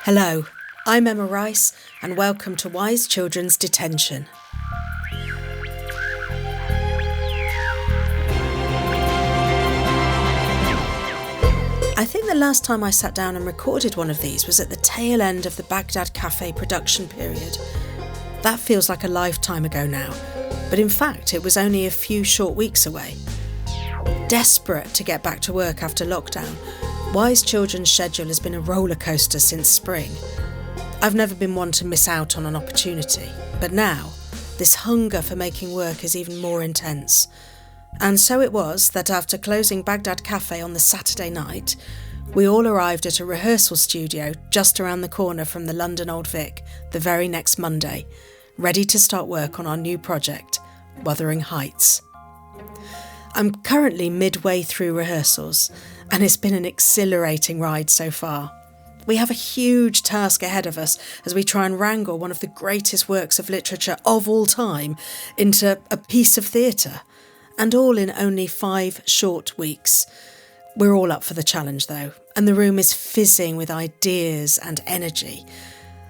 Hello, I'm Emma Rice and welcome to Wise Children's Detention. I think the last time I sat down and recorded one of these was at the tail end of the Baghdad Cafe production period. That feels like a lifetime ago now, but in fact it was only a few short weeks away. Desperate to get back to work after lockdown, Wise Children's schedule has been a roller coaster since spring. I've never been one to miss out on an opportunity, but now this hunger for making work is even more intense. And so it was that after closing Baghdad Cafe on the Saturday night, we all arrived at a rehearsal studio just around the corner from the London Old Vic the very next Monday, ready to start work on our new project, Wuthering Heights. I'm currently midway through rehearsals, and it's been an exhilarating ride so far. We have a huge task ahead of us as we try and wrangle one of the greatest works of literature of all time into a piece of theatre, and all in only 5 short weeks. We're all up for the challenge though, and the room is fizzing with ideas and energy.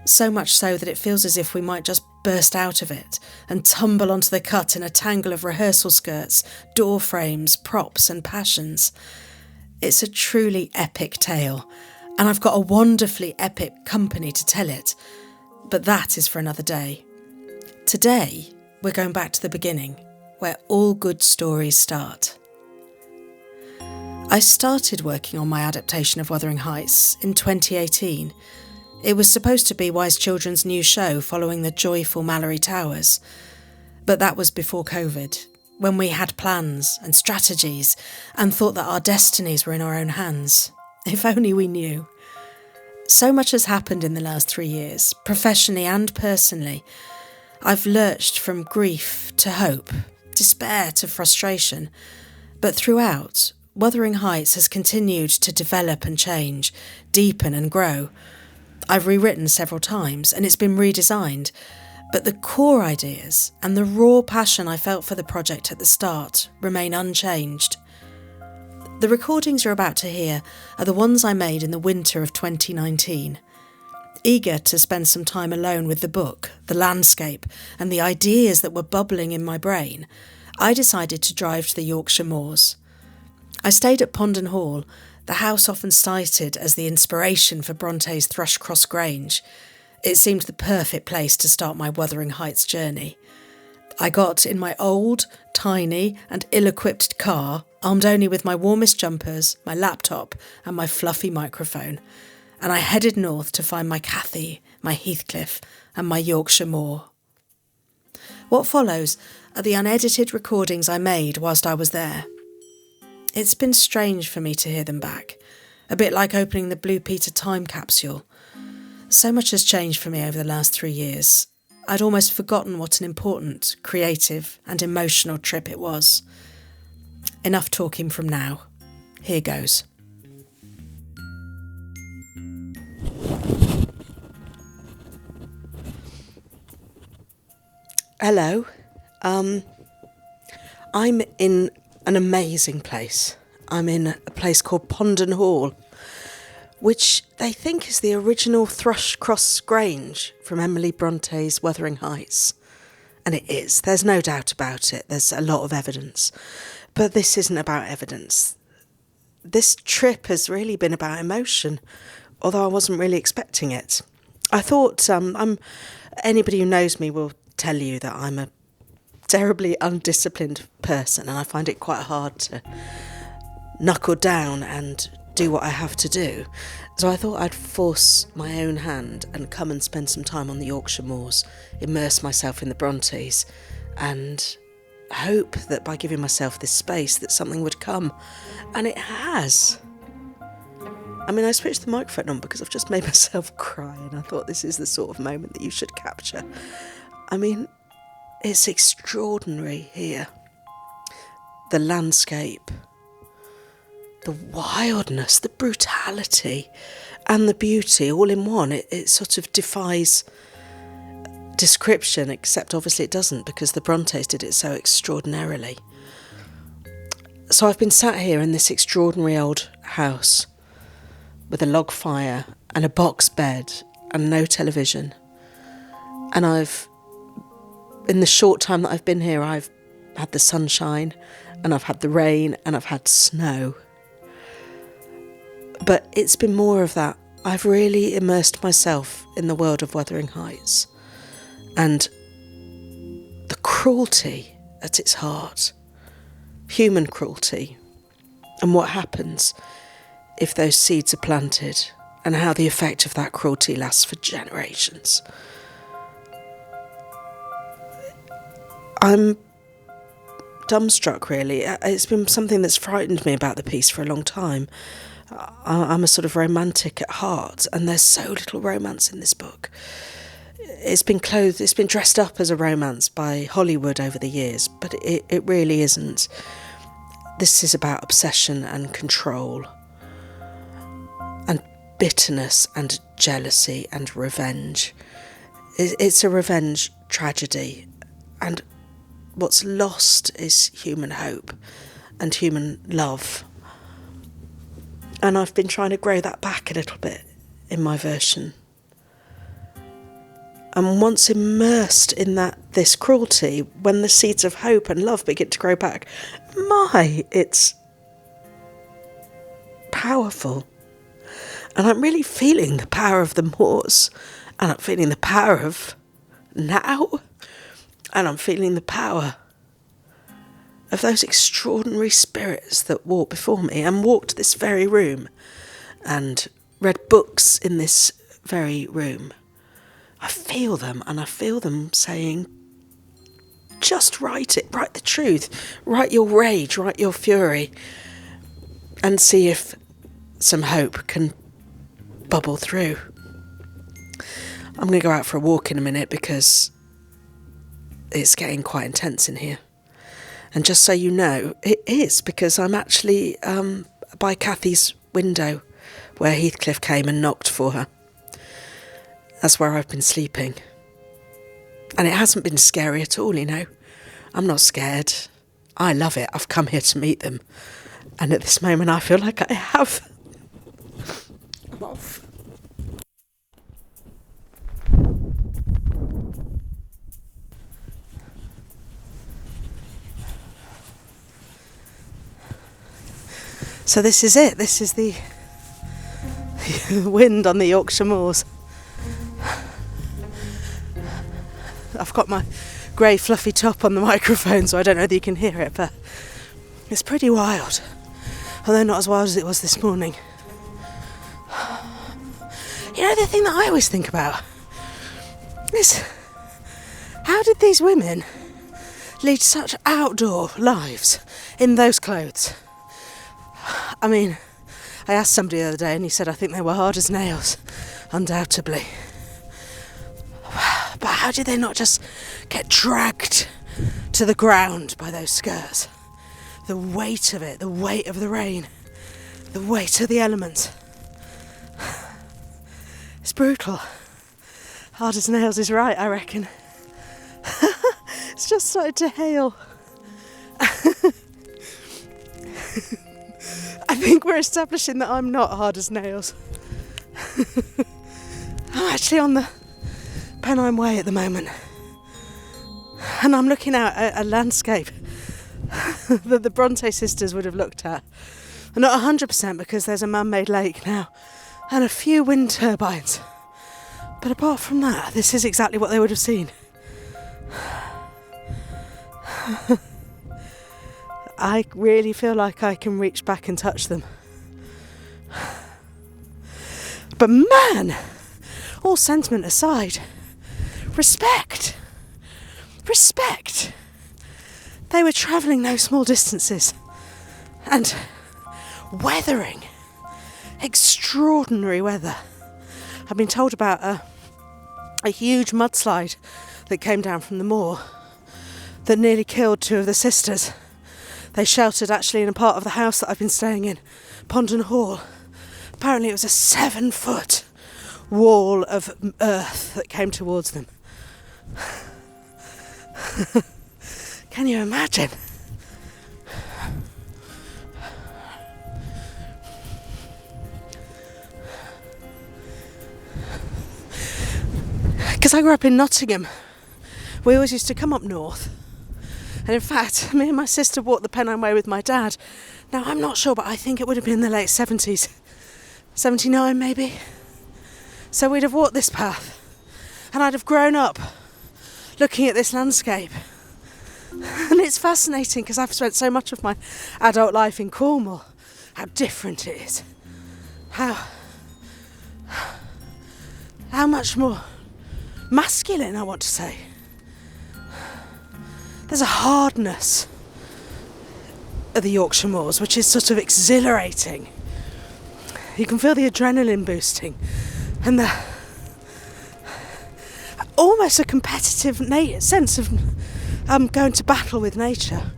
So much so that it feels as if we might just burst out of it and tumble onto the cut in a tangle of rehearsal skirts, door frames, props and passions. It's a truly epic tale, and I've got a wonderfully epic company to tell it, but that is for another day. Today, we're going back to the beginning, where all good stories start. I started working on my adaptation of Wuthering Heights in 2018. It was supposed to be Wise Children's new show following the joyful Mallory Towers. But that was before COVID, when we had plans and strategies and thought that our destinies were in our own hands. If only we knew. So much has happened in the last 3 years, professionally and personally. I've lurched from grief to hope, despair to frustration. But throughout, Wuthering Heights has continued to develop and change, deepen and grow. I've rewritten several times and it's been redesigned, but the core ideas and the raw passion I felt for the project at the start remain unchanged. The recordings you're about to hear are the ones I made in the winter of 2019. Eager to spend some time alone with the book, the landscape, and the ideas that were bubbling in my brain, I decided to drive to the Yorkshire moors. I stayed at Pondon Hall, the house often cited as the inspiration for Bronte's Thrushcross Grange. It seemed the perfect place to start my Wuthering Heights journey. I got in my old, tiny and ill-equipped car, armed only with my warmest jumpers, my laptop and my fluffy microphone, and I headed north to find my Cathy, my Heathcliff and my Yorkshire moor. What follows are the unedited recordings I made whilst I was there. It's been strange for me to hear them back, a bit like opening the Blue Peter time capsule. So much has changed for me over the last 3 years. I'd almost forgotten what an important, creative and emotional trip it was. Enough talking from now. Here goes. Hello. I'm in an amazing place. I'm in a place called Pondon Hall, which they think is the original Thrushcross Grange from Emily Bronte's Wuthering Heights. And it is. There's no doubt about it. There's a lot of evidence. But this isn't about evidence. This trip has really been about emotion, although I wasn't really expecting it. I thought anybody who knows me will tell you that I'm a terribly undisciplined person and I find it quite hard to knuckle down and do what I have to do. So I thought I'd force my own hand and come and spend some time on the Yorkshire moors, immerse myself in the Brontes and hope that by giving myself this space that something would come. And it has. I mean, I switched the microphone on because I've just made myself cry and I thought this is the sort of moment that you should capture. I mean, it's extraordinary here. The landscape, the wildness, the brutality and the beauty all in one. It sort of defies description, except obviously it doesn't because the Brontes did it so extraordinarily. So I've been sat here in this extraordinary old house with a log fire and a box bed and no television. And in the short time that I've been here, I've had the sunshine, and I've had the rain, and I've had snow. But it's been more of that. I've really immersed myself in the world of Wuthering Heights, and the cruelty at its heart, human cruelty, and what happens if those seeds are planted, and how the effect of that cruelty lasts for generations. I'm dumbstruck, really. It's been something that's frightened me about the piece for a long time. I'm a sort of romantic at heart, and there's so little romance in this book. It's been dressed up as a romance by Hollywood over the years, but it really isn't. This is about obsession and control, and bitterness and jealousy and revenge. It's a revenge tragedy, and what's lost is human hope and human love. And I've been trying to grow that back a little bit in my version. And once immersed in this cruelty, when the seeds of hope and love begin to grow back, it's powerful. And I'm really feeling the power of the Moors, and I'm feeling the power of now, and I'm feeling the power of those extraordinary spirits that walked before me and walked this very room and read books in this very room. I feel them, and I feel them saying, just write it, write the truth, write your rage, write your fury, and see if some hope can bubble through. I'm going to go out for a walk in a minute because it's getting quite intense in here. And just so you know, it is, because I'm actually by Cathy's window where Heathcliff came and knocked for her. That's where I've been sleeping. And it hasn't been scary at all, you know. I'm not scared. I love it. I've come here to meet them. And at this moment I feel like I have. I'm off. So this is it. This is the wind on the Yorkshire moors. I've got my grey fluffy top on the microphone, so I don't know that you can hear it, but it's pretty wild. Although not as wild as it was this morning. You know, the thing that I always think about is, how did these women lead such outdoor lives in those clothes? I mean, I asked somebody the other day and he said I think they were hard as nails, undoubtedly. But how did they not just get dragged to the ground by those skirts? The weight of it, the weight of the rain, the weight of the elements. It's brutal. Hard as nails is right, I reckon. It's just started to hail. I think we're establishing that I'm not hard as nails. I'm actually on the Pennine Way at the moment, and I'm looking out at a landscape that the Brontë sisters would have looked at. And not 100% because there's a man-made lake now and a few wind turbines. But apart from that, this is exactly what they would have seen. I really feel like I can reach back and touch them. But man, all sentiment aside, respect. They were travelling no small distances and weathering extraordinary weather. I've been told about a huge mudslide that came down from the moor that nearly killed two of the sisters. They sheltered actually in a part of the house that I've been staying in, Pondon Hall. Apparently it was a 7-foot wall of earth that came towards them. Can you imagine? I grew up in Nottingham, we always used to come up north. And in fact, me and my sister walked the Pennine Way with my dad. Now, I'm not sure, but I think it would have been in the late 70s. 79 maybe. So we'd have walked this path. And I'd have grown up looking at this landscape. And it's fascinating because I've spent so much of my adult life in Cornwall. How different it is. How much more masculine, I want to say. There's a hardness of the Yorkshire moors which is sort of exhilarating. You can feel the adrenaline boosting and the almost a competitive sense of going to battle with nature,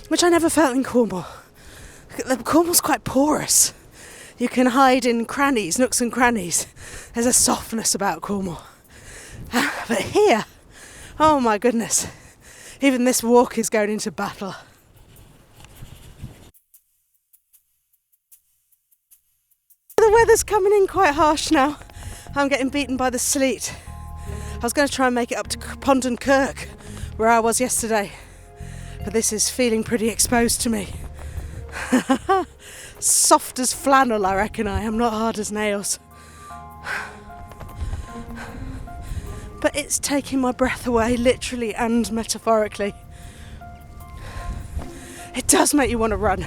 which I never felt in Cornwall. Cornwall's quite porous. You can hide in crannies, nooks and crannies. There's a softness about Cornwall. But here, oh my goodness, even this walk is going into battle. The weather's coming in quite harsh now. I'm getting beaten by the sleet. I was going to try and make it up to Pondon Kirk, where I was yesterday, but this is feeling pretty exposed to me. Soft as flannel, I reckon I am, not hard as nails. But it's taking my breath away, literally and metaphorically. It does make you want to run.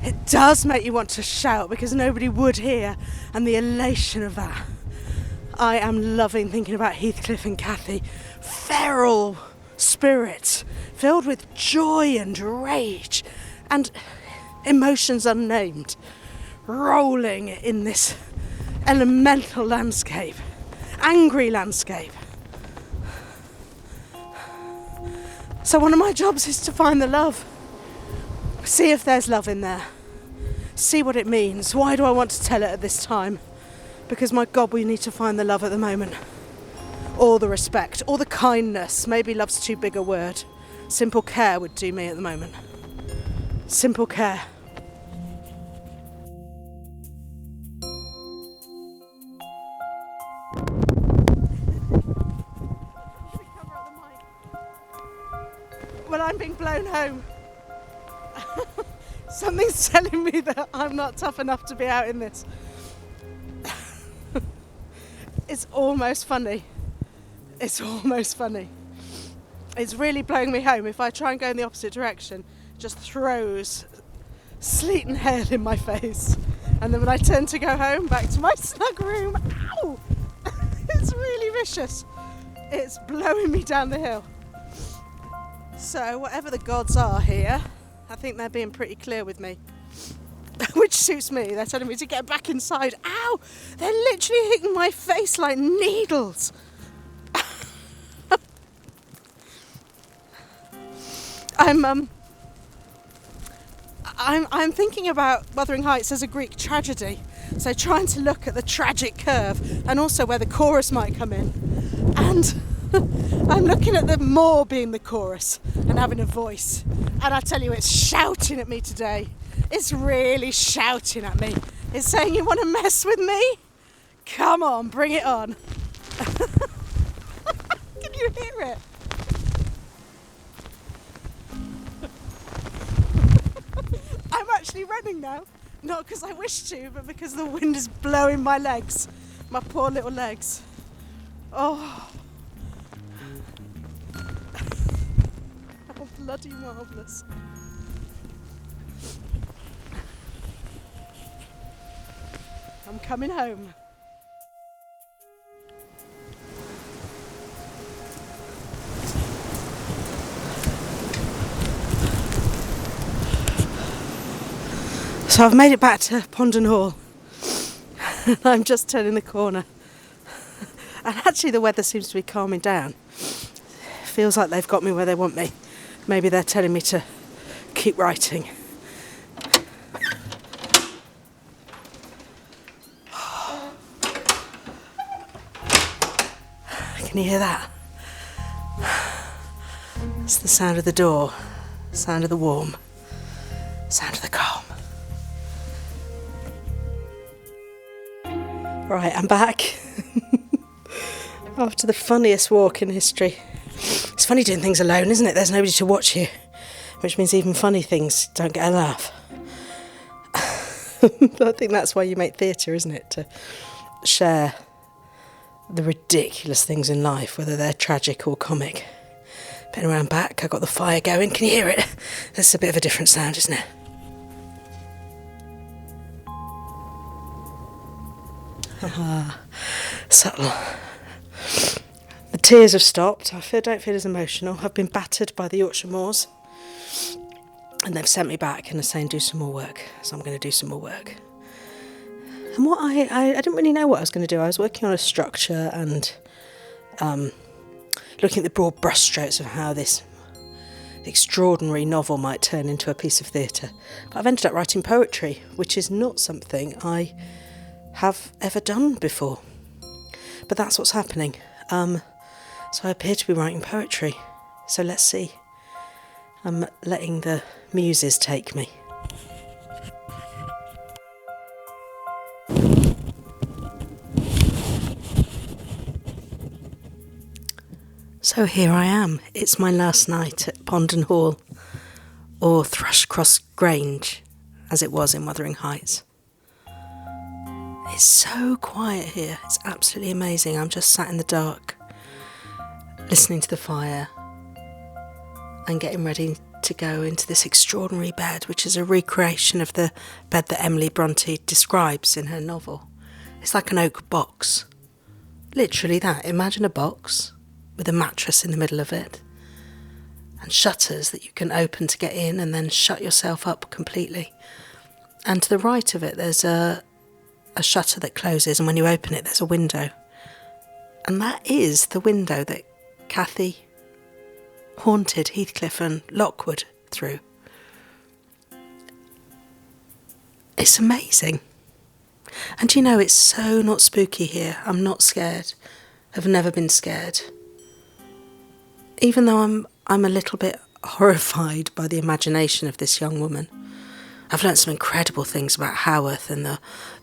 It does make you want to shout because nobody would hear, and the elation of that. I am loving thinking about Heathcliff and Cathy, feral spirits filled with joy and rage and emotions unnamed, rolling in this elemental landscape. Angry landscape. So one of my jobs is to find the love. See if there's love in there. See what it means. Why do I want to tell it at this time? Because my God, we need to find the love at the moment. Or the respect, or the kindness. Maybe love's too big a word. Simple care would do me at the moment. Simple care. Well, I'm being blown home. Something's telling me that I'm not tough enough to be out in this. It's almost funny. It's almost funny. It's really blowing me home. If I try and go in the opposite direction, it just throws sleet and hail in my face. And then when I turn to go home, back to my snug room, ow! It's really vicious. It's blowing me down the hill. So whatever the gods are here, I think they're being pretty clear with me. Which suits me. They're telling me to get back inside. Ow! They're literally hitting my face like needles. I'm thinking about Wuthering Heights as a Greek tragedy. So trying to look at the tragic curve and also where the chorus might come in. And I'm looking at the moor being the chorus and having a voice. And I tell you, it's shouting at me today. It's really shouting at me. It's saying, you want to mess with me? Come on, bring it on. Can you hear it? I'm actually running now. Not because I wish to, but because the wind is blowing my legs. My poor little legs. Oh. How bloody marvellous. I'm coming home. So I've made it back to Pondon Hall. I'm just turning the corner. And actually the weather seems to be calming down. Feels like they've got me where they want me. Maybe they're telling me to keep writing. Can you hear that? It's the sound of the door, sound of the warm, sound of the calm. Right, I'm back. After the funniest walk in history. It's funny doing things alone, isn't it? There's nobody to watch you, which means even funny things don't get a laugh. I think that's why you make theatre, isn't it? To share the ridiculous things in life, whether they're tragic or comic. Been around back, I've got the fire going. Can you hear it? That's a bit of a different sound, isn't it? Subtle. The tears have stopped. Don't feel as emotional. I've been battered by the Yorkshire Moors, and they've sent me back and are saying do some more work. So I'm going to do some more work. And what I didn't really know what I was going to do. I was working on a structure and looking at the broad brushstrokes of how this extraordinary novel might turn into a piece of theatre. But I've ended up writing poetry, which is not something I have ever done before. But that's what's happening. So I appear to be writing poetry. So let's see. I'm letting the muses take me. So here I am. It's my last night at Brontë Hall, or Thrushcross Grange, as it was in Wuthering Heights. It's so quiet here. It's absolutely amazing. I'm just sat in the dark, listening to the fire and getting ready to go into this extraordinary bed, which is a recreation of the bed that Emily Brontë describes in her novel. It's like an oak box. Literally that. Imagine a box with a mattress in the middle of it and shutters that you can open to get in and then shut yourself up completely. And to the right of it there's a shutter that closes, and when you open it there's a window. And that is the window that Cathy haunted Heathcliff and Lockwood through. It's amazing. And you know, it's so not spooky here. I'm not scared. I've never been scared. Even though I'm a little bit horrified by the imagination of this young woman. I've learnt some incredible things about Haworth and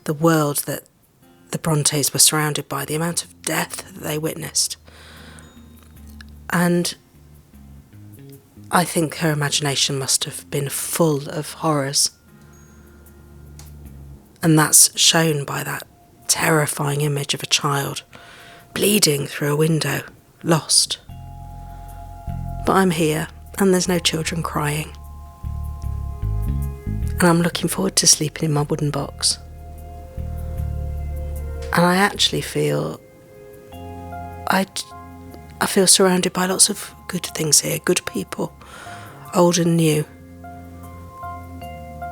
the world that the Brontes were surrounded by, the amount of death that they witnessed. And I think her imagination must have been full of horrors. And that's shown by that terrifying image of a child bleeding through a window, lost. But I'm here, and there's no children crying. And I'm looking forward to sleeping in my wooden box. And I actually feel I feel surrounded by lots of good things here, good people, old and new.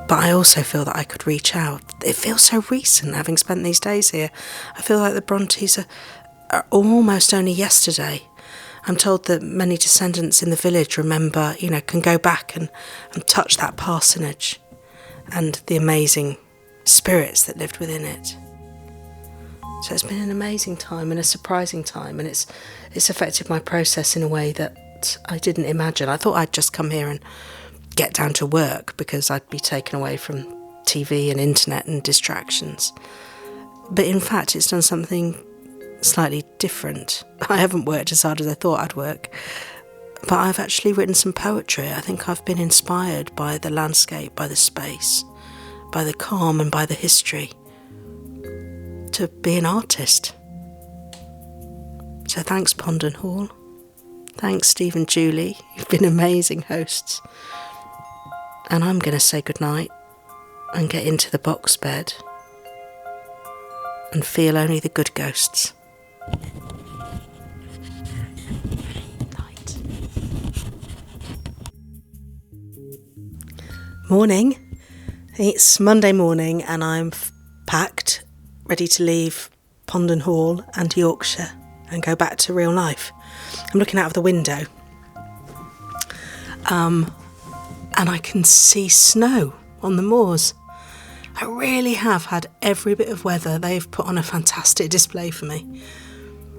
But I also feel that I could reach out. It feels so recent, having spent these days here. I feel like the Brontes are almost only yesterday. I'm told that many descendants in the village remember, can go back and touch that parsonage and the amazing spirits that lived within it. So it's been an amazing time and a surprising time, and it's affected my process in a way that I didn't imagine. I thought I'd just come here and get down to work because I'd be taken away from TV and internet and distractions. But in fact, it's done something slightly different. I haven't worked as hard as I thought I'd work, but I've actually written some poetry. I think I've been inspired by the landscape, by the space, by the calm and by the history to be an artist. So thanks Brontë Hall. Thanks Steve and Julie. You've been amazing hosts. And I'm going to say goodnight and get into the box bed and feel only the good ghosts. Night. Morning. It's Monday morning and I'm packed, ready to leave Brontë Hall and Yorkshire and go back to real life. I'm looking out of the window. And I can see snow on the moors. I really have had every bit of weather. They've put on a fantastic display for me.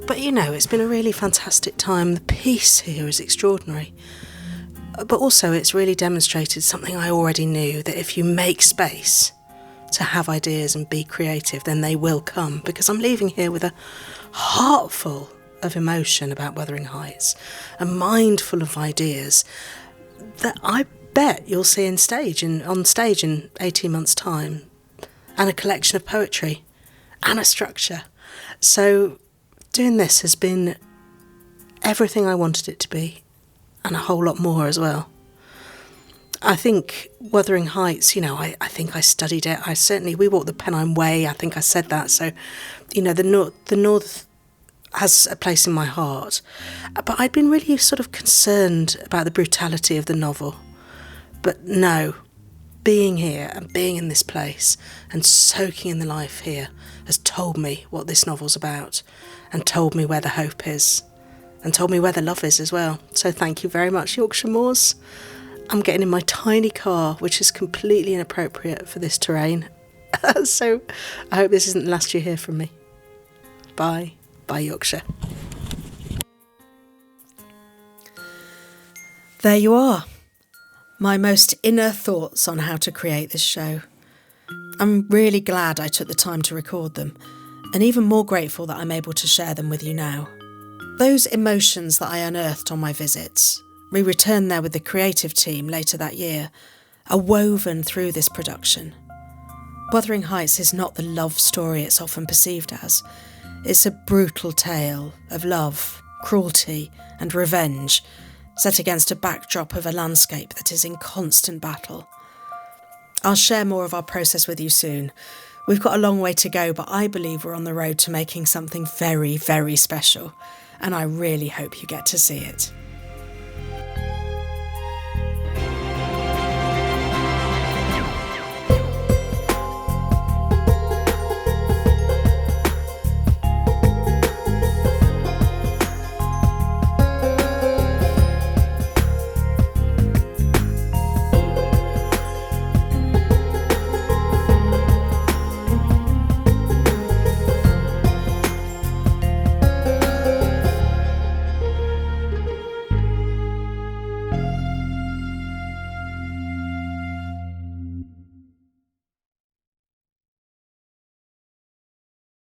But it's been a really fantastic time. The peace here is extraordinary. But also it's really demonstrated something I already knew, that if you make space to have ideas and be creative, then they will come. Because I'm leaving here with a heart full of emotion about Wuthering Heights, a mind full of ideas that I bet you'll see on stage in 18 months' time, and a collection of poetry and a structure. So doing this has been everything I wanted it to be, and a whole lot more as well. I think Wuthering Heights, I think I studied it. We walked the Pennine Way, I think I said that. So, the North has a place in my heart. But I'd been really sort of concerned about the brutality of the novel. But no, being here and being in this place and soaking in the life here has told me what this novel's about, and told me where the hope is, and told me where the love is as well. So thank you very much, Yorkshire Moors. I'm getting in my tiny car, which is completely inappropriate for this terrain. So I hope this isn't the last you hear from me. Bye. Bye, Yorkshire. There you are. My most inner thoughts on how to create this show. I'm really glad I took the time to record them, and even more grateful that I'm able to share them with you now. Those emotions that I unearthed on my visits, we returned there with the creative team later that year, are woven through this production. Wuthering Heights is not the love story it's often perceived as. It's a brutal tale of love, cruelty and revenge, set against a backdrop of a landscape that is in constant battle. I'll share more of our process with you soon. We've got a long way to go, but I believe we're on the road to making something very, very special, and I really hope you get to see it.